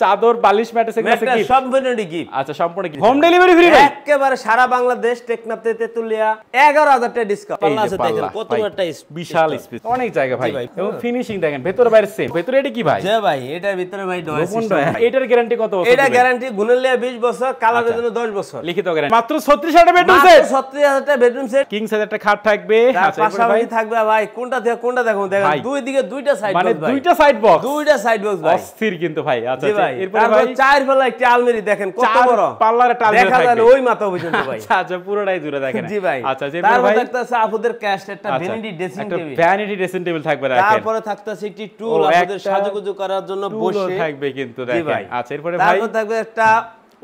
চাদর বালিশ ম্যাট্রেস এগুলো আছে কি সম্পূর্ণ গিফট। আচ্ছা সম্পূর্ণ গিফট। হোম ডেলিভারি ফ্রি ভাই একেবারে সারা বাংলাদেশ টেকনাফতে তেতুলিয়া 11000 টাকা ডিসকাউন্ট। পাল্লা আছে দেখেন কত বড় একটা বিশাল স্পেস অনেক জায়গা ভাই এবং ফিনিশিং দেখেন ভিতরে বাইরে সেম। ভিতরে এটা কি ভাই? জি ভাই এটার ভিতরে ভাই ডয়ার সিস্টেম। এটার গ্যারান্টি কত বছর? এটা গ্যারান্টি গুণলিয়া 20 বছর, কালারের জন্য 10 বছর। লিখিত গ্যারান্টি মাত্র 36000 টাকা বেডরুম সেট। 36000 টাকা বেডরুম সেট, কিং সাইজ একটা খাট থাকবে। আচ্ছা পাশাপাশি থাকবে ভাই কোনটা থেকে কোনটা দেখুন দেখেন দুই দিকে দুইটা সাইড বক্স মানে ভাই, দুইটা সাইড বক্স, দুইটা সাইড বক্স ভাই অস্থির কিন্তু ভাই। আচ্ছা এরপর ভাই চার ফেলা একটা আলমারি দেখেন কত বড় পাল্লার একটা আলমারি দেখা যায় ওই মাথা পর্যন্ত ভাই। আচ্ছা পুরোটাই জুড়ে দেখেন। জি ভাই। আচ্ছা এরপর ভাই থাকতেছে আপুদের ক্যাশ একটা ভ্যানিটি ড্রেসিং টেবিল, একটা ভ্যানিটি ড্রেসিং টেবিল থাকবে দেখেন। তারপরে থাকতেছে একটি টুল আপুদের সাজুগুজু করার জন্য বসে থাকবে কিন্তু দেখেন। আচ্ছা এরপরে ভাই তারপর থাকবে একটা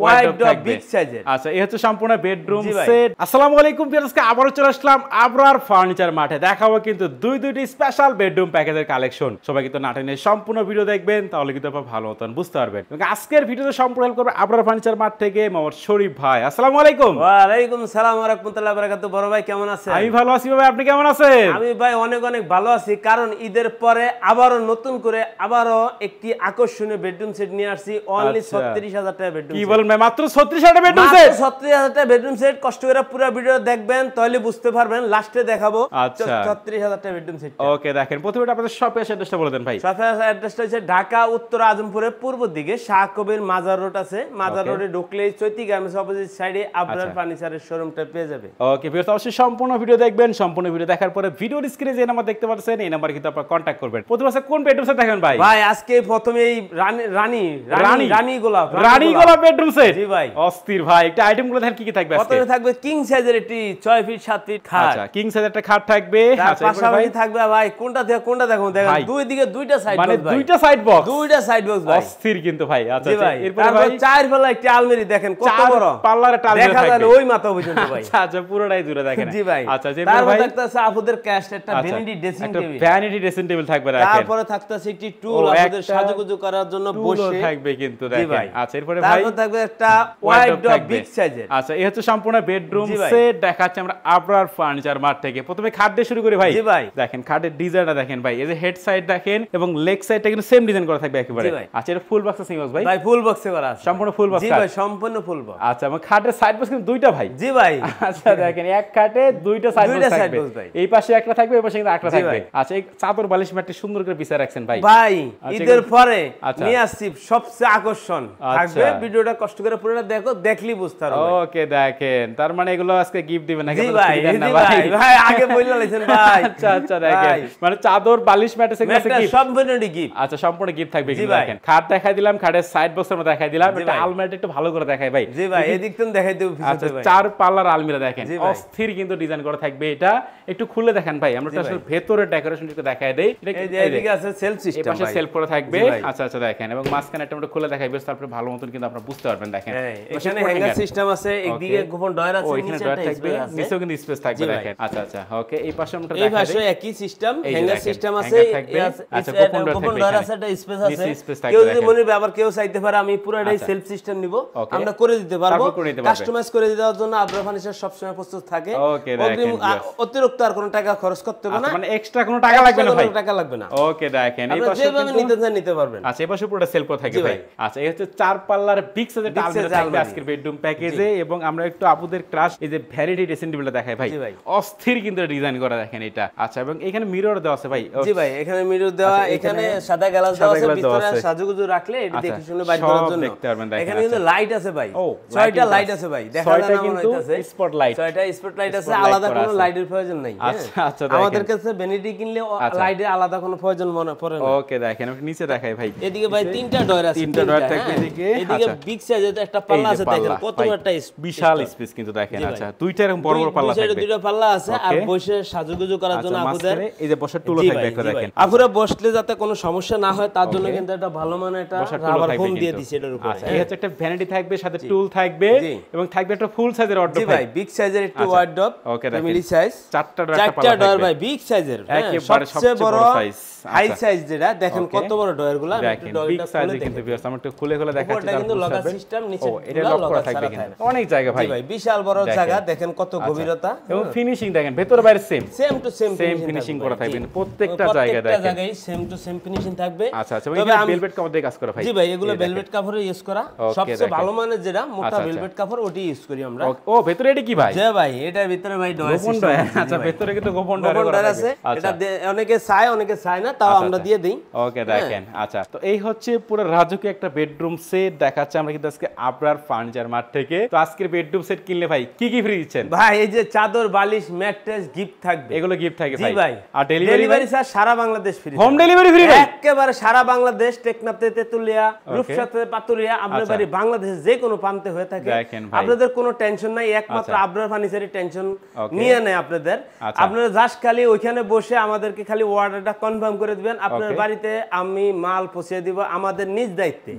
ওয়াইড বিগ সাইজের। আচ্ছা এই হচ্ছে সম্পূর্ণ বেডরুম সেট। আসসালামু আলাইকুম ভিউয়ার্স, আবারো চলে আসলাম আবরার ফার্নিচার মাঠে। দেখাবো কিন্তু দুইটি স্পেশাল বেডরুম প্যাকেজের কালেকশন। সবাই কিন্তু না টেনে সম্পূর্ণ ভিডিও দেখবেন, তাহলে কিন্তু আপনারা ভালো মতন বুঝতে পারবেন। এবং আজকের ভিডিওতে সম্পূর্ণ হেল্প করবে আবরার ফার্নিচার মাঠ থেকে মোহাম্মদ শরীফ ভাই। আসসালামু আলাইকুম। ওয়া আলাইকুম আসসালাম ওয়া রাহমাতুল্লাহি ওয়া বারাকাতুহু। বড় ভাই কেমন আছেন? আমি ভালো আছি ভাই, আপনি কেমন আছেন? আমি ভাই অনেক ভালো আছি, কারণ ঈদের পরে আবারো নতুন করে আবারো একটি আকর্ষণীয় বেডরুম সেট নিয়ে আসছি। অনলি 36000 টাকা বেডরুম সেট। কি বলেন ভাই? মাত্র 36000 টাকা বেডরুম সেট। 36000 টাকা বেডরুম সেট। কষ্ট করে পুরো ভিডিও দেখবেন তাহলে বুঝতে পারবেন, লাস্টে দেখাবো। আচ্ছা 36000 টাকা বেডরুম সেট। ওকে দেখেন প্রথমে আপনাদের শপের অ্যাড্রেসটা বলে দেন ভাই। শপের অ্যাড্রেসটা হচ্ছে ঢাকা উত্তর আজমপুরের পূর্ব দিকে শাহ কবির মাজার রোড আছে। মাজার রোডে ঢুকলেই চৈতি গার্মেন্টস অপোজিট সাইডে আবরার ফার্নিচারের শোরুমটা পেয়ে যাবে। ওকে ভিউয়ার্স অবশ্যই সম্পূর্ণ ভিডিও দেখবেন। সম্পূর্ণ ভিডিও দেখার পরে ভিডিওর স্ক্রিনে যে নাম্বার দেখতে পাচ্ছেন এই নাম্বারে কিন্তু আপনারা কন্টাক্ট করবেন। প্রথমে আছে কোন বেডরুম সেট দেখেন ভাই? ভাই আজকে প্রথমে এই রানী গোলাপ বেডরুম সেট। জি ভাই অস্থির ভাই। একটা আইটেমগুলো দেখেন কি কি থাকবে আজকে। প্রথমে থাকবে কিং সাইজের একটি 6 ফিট 7 ফিট খাট। আচ্ছা কিং সাইজের একটা খাট থাকবে। আচ্ছা পাশাপাশি থাকবে ভাই কোনটা থেকে কোনটা দেখুন দেখেন দুই দিকে দুইটা সাইড বক্স, মানে দুইটা সাইড বক্স, দুইটা সাইড বক্স ভাই, অস্থির কিন্তু ভাই। আচ্ছা এরপর ভাই চার ফেলা একটা আলমারি দেখেন কত বড় পাল্লার একটা আলমারি দেখা যায় ওই মাথা পর্যন্ত ভাই। আচ্ছা পুরোটাই জুড়ে দেখেন। জি ভাই। আচ্ছা তারপর থাকতেছে আপুদের ক্যাশ একটা ভ্যানিটি ড্রেসিং টেবিল, একটা ভ্যানিটি ড্রেসিং টেবিল থাকবে দেখেন। তারপরে থাকতেছে একটি টুল আপুদের সাজুগুজু করার জন্য বসে থাকবে কিন্তু দেখেন। আচ্ছা এরপরে ভাই তারপর থাকবে একটা ওয়াইড বিগ সাইজের। আচ্ছা এই হচ্ছে সম্পূর্ণ বেডরুম সেট দেখাচ্ছি আমরা আবরার ফার্নিচার মার্ট থেকে। প্রথমে খাট দিয়ে শুরু করি ভাই। জি ভাই। দেখেন খাটের ডিজাইনটা দেখেন ভাই, এই যে হেড সাইড দেখেন এবং লেগ সাইডটা কিন্তু সেম ডিজাইন করা থাকবে একেবারে। আচ্ছা এটা ফুল বক্স আছে ভাই? ভাই ফুল বক্সে করা আছে, সম্পূর্ণ ফুল বক্স। জি ভাই সম্পূর্ণ ফুল বক্স। আচ্ছা আমার খাটের সাইড বক্স কিন্তু দুইটা ভাই। জি ভাই। আচ্ছা দেখেন এক খাটে দুইটা সাইড বক্স থাকবে, এই পাশে একটা থাকবে এই পাশে কিন্তু একটা থাকবে। আচ্ছা এই চাদর বালিশ ম্যাটটি সুন্দর করে বিছায় রাখছেন ভাই। ভাই ঈদের পরে নিয়ে আসছি সবচেয়ে আকর্ষণ থাকবে। ভিডিওটা কষ্ট করে পুরোটা দেখো, দেখলি বুঝতে পারবে। ওকে দেখেন তার মানে এগুলো আজকে গিফট দিবেন নাকি? জি ভাই ভাই আগে বলে লাইছেন ভাই। আচ্ছা দেখেন মানে চাদর বালিশ ম্যাট্রেস এগুলো আছে কি সম্পূর্ণ গিফট। আচ্ছা সম্পূর্ণ গিফট থাকবে কিন্তু দেখেন। খাট দেখাই দিলাম, খাটের সাইড বক্সের মধ্যে দেখাই দিলাম, এটা আলমারিটা একটু ভালো করে দেখাই ভাই। জি ভাই এদিক থেকে দেখাই দেব। আচ্ছা চার পাল্লার আলমিরা দেখেন অস্থির কিন্তু ডিজাইন করা থাকবে। এটা একটু খুলে দেখেন ভাই, আমরা তো আসলে ভেতরে ডেকোরেশনটা একটু দেখাই দেই। এদিকে আছে সেলফ সিস্টেম, এই পাশে সেলফ করা থাকবে। আচ্ছা দেখেন এবং মাঝখানে একটা আমরা খুলে দেখাই, বেশ তারপরে ভালো মতন কিন্তু আপনারা বুঝতে পারবেন। দেখেন এখানে হ্যাঙ্গার সিস্টেম আছে, একদিকে গোপন ডয়ার আছে, নিচে ডয়ার থাকবে, নিচেও কিন্তু স্পেস থাকবে দেখেন। আচ্ছা ওকে এই পাশে আমরা দেখাই, এই পাশে একই সিস্টেম হ্যাঙ্গার সিস্টেম আছে। আচ্ছা গোপন ডয়ার আছে, একটা স্পেস আছে। কেউ যদি মনে আবার কেউ চাইতে পারে আমি পুরোটাই সেলফ সিস্টেম নিব, আমরা করে দিতে পারবো। কাস্টমাইজ করে দেওয়ার জন্য আবরার ফার্নিচার সবসময় প্রস্তুত থাকে। অতিরিক্ত আর কোনো টাকা খরচ করতে হবে না, মানে এক্সট্রা কোনো টাকা লাগবে না ভাই, টাকা লাগবে না। ওকে দেখেন এই পাশে যেভাবে নিতে পারবেন। আচ্ছা এই পাশে পুরোটা সেলফ করা থাকবে ভাই। আচ্ছা এই হচ্ছে চার পাল্লার বিগ সাইজের আলমারি থাকবে আজকের বেডরুম প্যাকেজে। এবং আমরা একটু আপুদের ক্রাশ এই যে ভ্যানিটি ড্রেসিং টেবিলটা দেখাই ভাই, অস্থির কিন্তু ডিজাইন করা দেখেন এটা। আচ্ছা এবং এখানে মিরর দেওয়া আছে ভাই। জি ভাই এখানে মিরর দেওয়া, এখানে সাদা গ্লাস দেওয়া আছে, ভিতরে সাজুগুজু রাখলে এটা দেখে শুনে বাইরে করার জন্য দেখতে পারবেন। দেখেন এখানে কিন্তু লাইট আছে ভাই, 6টা লাইট আছে ভাই, দেখা যায় না মনে হইতাছে স্পটলাইট, 6টা স্পটলাইট আছে, আলাদা কোনো লাইটের প্রয়োজন নাই। আচ্ছা আমাদের কাছে ভ্যানিটি কিনলে লাইটের আলাদা কোনো প্রয়োজন মনে পড়ে না। ওকে দেখেন আমি নিচে দেখাই ভাই, এদিকে ভাই 3টা ডয়ার আছে, 3টা ডয়ার থাকবে এদিকে। এদিকে বিগ সাইজের একটা পাল্লা আছে, দেখেন কত বড় একটা বিশাল স্পেস কিন্তু দেখেন। আচ্ছা দুইটা এরকম বড় বড় পাল্লা থাকবে, দুইটা পাল্লা আছে। আর বসে সাজুগুজু করার জন্য আপুদের এই যে বসার টুলও থাকবে একটা দেখেন। আপুরা বসলে যাতে কোনো সমস্যা না হয় তার জন্য কিন্তু একটা ভালো মানের একটা রাবার ফোম দিয়ে দিয়েছে এটার উপরে। আচ্ছা এই হচ্ছে একটা ভ্যানিটি থাকবে, সাথে টুল থাকবে এবং থাকবে একটা ফুল সাইজের ওয়ার্ডরোব। জি ভাই বিগ সাইজের একটা ওয়ার্ডরোব, ফ্যামিলি সাইজ, 4টা ডয়ার ভাই বিগ সাইজের, সবচেয়ে বড় সাইজ হাই সাইজ যেটা দেখেন কত বড় ডয়ারগুলো। দেখেন বিগ সাইজে কিন্তু ভিউয়ার্স আমরা একটু খুলে দেখাচ্ছি, এটা কিন্তু লকার সিস্টেম সিস্টেম, নিচে এটা লক করা থাকবে কিন্তু অনেক জায়গা ভাই। ভাই বিশাল বড় জায়গা, দেখেন কত গভীরতা এবং ফিনিশিং দেখেন ভেতর বাইরে সেম টু সেম ফিনিশিং করা থাকবে প্রত্যেকটা জায়গায়, দেখেন জায়গায় সেম টু সেম ফিনিশিং থাকবে। আচ্ছা আচ্ছা, তবে ভেলভেট কাপড় দিয়ে কাজ করা ভাই। জি ভাই, এগুলো ভেলভেট কাপড়ে ইউজ করা, সবচেয়ে ভালো মানের যেটা মোটা ভেলভেট কাপড় ওটি ইউজ করি আমরা। ও ভেতরে এটা কি ভাই? জি ভাই, এটার ভিতরে ভাই গোপন ডয়ার। আচ্ছা, ভেতরে কিন্তু গোপন ডয়ার আছে, এটা অনেকে চায় অনেকে চায় না, তাও আমরা দিয়ে দেই। ওকে দেখেন। আচ্ছা, তো এই হচ্ছে পুরো রাজকীয় একটা বেডরুম সেট দেখাচ্ছে আমরা কিন্তু আজকে আবরার ফার্নিচার মার্ট থেকে। তো আজকের বেডরুম সেট কিনলে ভাই কি কি ফ্রি দিচ্ছেন? ভাই এই যে চাদর, বালিশ, ম্যাট্রেস গিফট থাকবে, এগুলো গিফট থাকে ভাই। জি ভাই, আর ডেলিভারি স্যার সারা Bangladesh free, home delivery free ভাই, একেবারে সারা বাংলাদেশ, টেকনাফতে, তেতুলিয়া, রূপসাতে, পাতুরিয়া, আপনার বাড়ি বাংলাদেশে যে কোনো প্রান্তে হয়ে থাকে, আপনাদের কোনো টেনশন নাই, একমাত্র আবরার ফার্নিচারের টেনশন নিয়ে নেয় আপনাদের। আপনারা জাস্ট খালি ওইখানে বসে আমাদেরকে খালি অর্ডারটা কনফার্ম করে দিবেন, আপনার বাড়িতে আমি মাল পৌঁছে দিব আমাদের নিজ দায়িত্বে,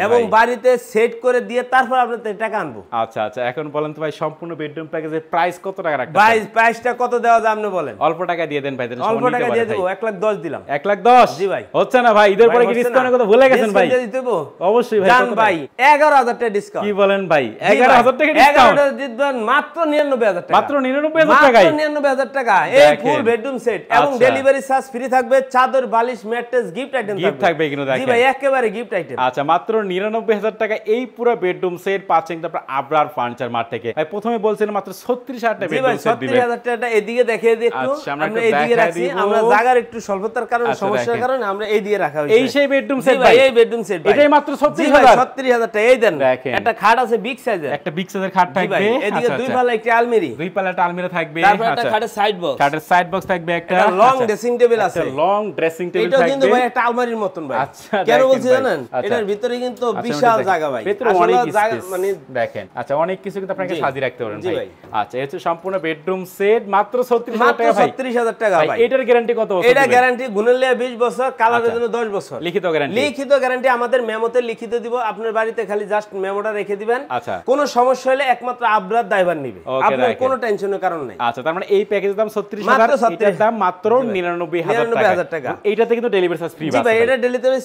এবং বাড়িতে সেট করে দিয়ে তারপর আপনাদের টাকা আনবো। আচ্ছা আচ্ছা, এখন বলেন তো ভাই সম্পূর্ণ বেডরুম প্যাকেজের প্রাইস কত টাকা রাখবেন? ভাই প্রাইসটা কত দেওয়া যায় আপনি বলেন? অল্প টাকা দিয়ে দেন ভাই, অল্প টাকা দিয়ে দেব, 1,10,000 দিলাম। 1,10,000? জি ভাই। হচ্ছে না ভাই, ঈদের পরে কি ডিসকাউন্টের কথা ভুলে গেছেন ভাই? ডিসকাউন্ট দিয়ে দেব অবশ্যই ভাই। জান ভাই 11,000 টাকা ডিসকাউন্ট। কি বলেন ভাই? 11,000 টাকা ডিসকাউন্ট? 11,000 দিবেন মাত্র 99,000 টাকা। মাত্র 99,000 টাকায়? মাত্র 99,000 টাকা এই ফুল বেডরুম সেট, এবং ডেলিভারি চার্জ ফ্রি থাকবে, চাদর, বালিশ, ম্যাট্রেস গিফট আইটেম গিফট থাকবে কিন্তু দেখেন। জি ভাই, একেবারে গিফট আইটেম। আচ্ছা, মাত্র 99,000 টাকা এই পুরো বেডরুম সেট পাচ্ছেন তারপর আবরার ফার্নিচার মার্ট থেকে। ভাই প্রথমে বলছিলেন মাত্র 36,000 টাকা বেডরুম সেট দিবেন। 36,000 টাকা এদিকে দেখিয়ে দিই একটু, আমরা এদিকে রাখছি, আমরা জায়গার একটু স্বল্পতার কারণে, সমস্যার কারণে আমরা এইদিকে রাখা হয়েছে। এই সেই বেডরুম সেট ভাই, এই বেডরুম সেট ভাই, এটাই মাত্র 36,000। 36,000 টাকা। এই দেন একটা খাট আছে বিগ সাইজের, একটা বিগ সাইজের খাট থাকবে, এদিকে দুই পাল্লা একটা আলমারি, দুই পাল্লা একটা আলমারি থাকবে, তারপর একটা খাটের সাইড বক্স, খাটের সাইড বক্স থাকবে, একটা লং ড্রেসিং টেবিল আছে, একটা লং ড্রেসিং টেবিল থাকবে। এটা কিন্তু ভাই একটা আলমারির মতন ভাই। আচ্ছা, কেন বলছি জানেন? এটার ভিতরে কিন্তু বিশাল জায়গা ভাই, ভিতরে অনেক জায়গা, মানে দেখেন। আচ্ছা, অনেক কিছু কিন্তু আপনাকে সাজিয়ে রাখতে পারেন ভাই। আচ্ছা, এই হচ্ছে সম্পূর্ণ বেডরুম সেট মাত্র 36,000 টাকা ভাই। 36,000 টাকা ভাই। এটার গ্যারান্টি কত বছর? এটা গ্যারান্টি গুণলে 20 বছর, কালারের জন্য 10 বছর। লিখিত গ্যারান্টি? লিখিত গ্যারান্টি আমাদের মেমোতে লিখিত দিব, আপনার বাড়িতে খালি জাস্ট মেমোটা রেখে দিবেন। আচ্ছা, কোনো সমস্যা হলে একমাত্র আবরার দায়ভার নেবে, আপনার কোনো টেনশনের কারণ নাই। আচ্ছা, তার মানে এই প্যাকেজের দাম 36,000, এটার দাম মাত্র 99,000 টাকা। এইটাতে কিন্তু ডেলিভারি চার্জ ফ্রি। জি ভাই, এটা ডেলিভারি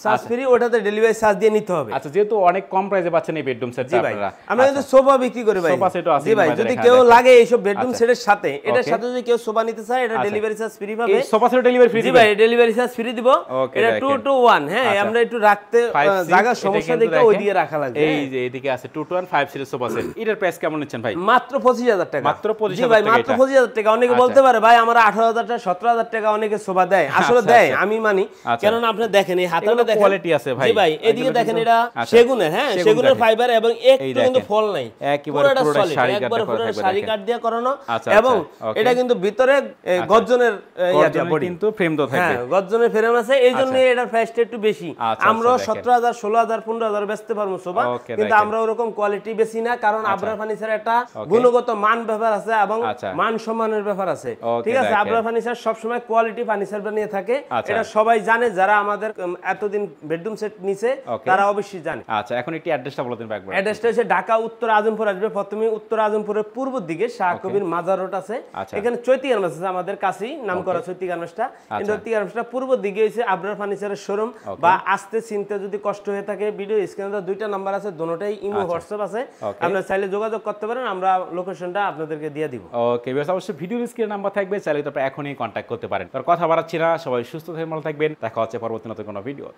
চার্জ ফ্রি, ওটাতে ডেলিভারি চার্জ দিয়ে নিতে হবে। আচ্ছা, যেহেতু অনেক কম প্রাইসে পাচ্ছেন এই বেডরুম সেট আপনারা, আমরা কিন্তু সোফা বিক্রি করি ভাই। সোফা সেটও আছে। জি ভাই, যদি কেউ লাগে এইসব বেডরুম সেটের সাথে, এটার সাথে যদি কেউ সোফা নিতে চায়, এটা ডেলিভারি চার্জ ফ্রি পাবে। এই সোফা সেট ডেলিভারি ফ্রি? জি ভাই, ডেলিভারি চার্জ ফ্রি দিব। এটা 2 to 1, হ্যাঁ, আমরা একটু রাখতে জায়গা সমস্যা দেখে ওই দিকে রাখা লাগবে। এই যে এদিকে আছে 2 to 1 5 সিরিজ সোফা সেট, এটার প্রাইস কেমন নিচ্ছেন ভাই? মাত্র 25,000 টাকা। মাত্র 25,000 জি ভাই, মাত্র 25,000 টাকা। অনেকে বলতে পারে ভাই আমার 18,000 টাকা 17,000 টাকা অনেকে সোফা দেয়, আসলে দেয়, আমি মানি। কারণ আপনি দেখেন এই হাতাটা দেখেন, কোয়ালিটি আছে ভাই। জি ভাই, এদিকে দেখেন এটা সেগুনের, হ্যাঁ, সেগুনের ফাইবার, এবং একটু কিন্তু ফল নাই, পুরোটা সলিড, একবার পুরো শাড়ি কাট দিয়ে করানো, এবং এটা কিন্তু ভিতরে গর্জনের বডি কিন্তু ফ্রেম তো থাকবে, হ্যাঁ, গর্জনের ফ্রেম আছে, এইজন্য এটার প্রাইসটা একটু বেশি। আমরা 17,000 16,000 15,000 বেচতে পারবো সোফা, কিন্তু আমরা ওরকম কোয়ালিটি বেশি না, কারণ আবরার ফার্নিচার একটা গুণগত মান ব্যাপার আছে এবং মান সম্মানের ব্যাপার আছে, ঠিক আছে? আবরার ফার্নিচার সব সময় কোয়ালিটি ফার্নিচার বানিয়ে থাকে, এটা সবাই জানে, যারা আমাদের এতদিন বেডরুম সেট নিছে তারা অবশ্যই জানে। আচ্ছা, এখন একটু অ্যাড্রেসটা বলে দিন একবার। অ্যাড্রেসটা হচ্ছে ঢাকা উত্তর আজমপুর আসবে, প্রথমে উত্তর আজমপুরের পূর্ব দিকে শাহ কবির মাজার রোড আছে, এখানে চৈতি গার্মেন্টস আছে আমাদের কাছেই, নাম করা চৈতি গার্মেন্টসটা। কিন্তু চৈতি গার্মেন্টসটা পূর্ব দিকে হচ্ছে আবরার ফার্নিচারের শোরুম, বা আসতে চিনতে যদি কষ্ট হয়ে থাকে, ভিডিও স্ক্রিনে দুইটা নাম্বার আছে, দুটোটাই ইমো হোয়াটসঅ্যাপ আছে, আপনারা চাইলে যোগাযোগ করতে পারেন, আমরা লোকেশনটা আপনাদেরকে দিয়ে দিব। ওকে, বেশ, অবশ্যই ভিডিও স্ক্রিনে নাম্বার থাকবে, চাইলে তো এখনই কন্ট্যাক্ট করতে পারেন। আর কথা বাড়াচ্ছি না, সবাই সুস্থ থাকবেন, ভালো থাকবেন, দেখা হচ্ছে পরবর্তী নতুন কোনো ভিডিওতে।